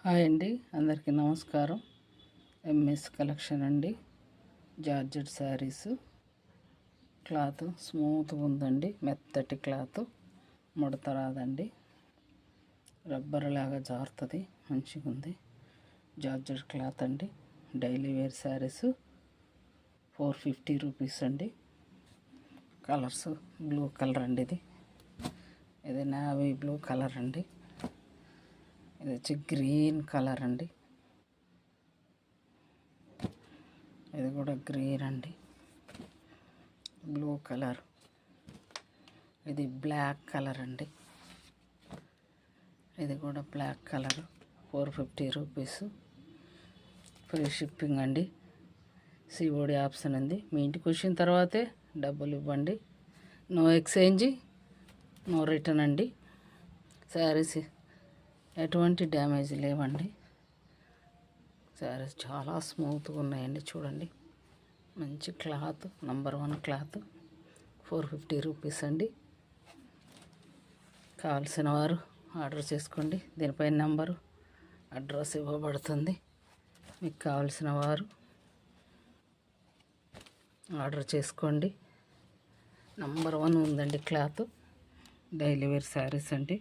Hi అండి, అందరికీ నమస్కారం. ఎంఎస్ కలెక్షన్ అండి. జార్జెట్ శారీస్. క్లాత్ స్మూత్గా ఉందండి, మెత్తటి క్లాత్, ముడత రాదండి, రబ్బర్ లాగా జారుతుంది, మంచిగా ఉంది. జార్జెట్ క్లాత్ అండి. డైలీ వేర్ శారీస్ 450 రూపీస్ అండి. కలర్స్ బ్లూ కలర్ అండి, ఇది నావీ బ్లూ కలర్ అండి, ఇది వచ్చి గ్రీన్ కలర్ అండి, ఇది కూడా గ్రీన్ అండి, బ్లూ కలర్, ఇది బ్లాక్ కలర్ అండి, ఇది కూడా black colour. 450 rupees. Free shipping అండి. సిఓడి ఆప్షన్ ఉంది. మీ ఇంటికి వచ్చిన తర్వాతే డబ్బులు ఇవ్వండి. నో ఎక్స్చేంజ్, నో రిటర్న్ అండి. శారీస్ ఎటువంటి డ్యామేజ్ లేవండి. శారీస్ చాలా స్మూత్గా ఉన్నాయండి. చూడండి, మంచి క్లాత్, నంబర్ 1 క్లాత్. 450 రూపీస్ అండి. కావాల్సిన వారు ఆర్డర్ చేసుకోండి. దీనిపైన నంబరు, అడ్రస్ ఇవ్వబడుతుంది. మీకు కావాల్సిన వారు ఆర్డర్ చేసుకోండి. నంబర్ 1 ఉందండి క్లాత్. డైలీ వేర్ శారీస్ అండి.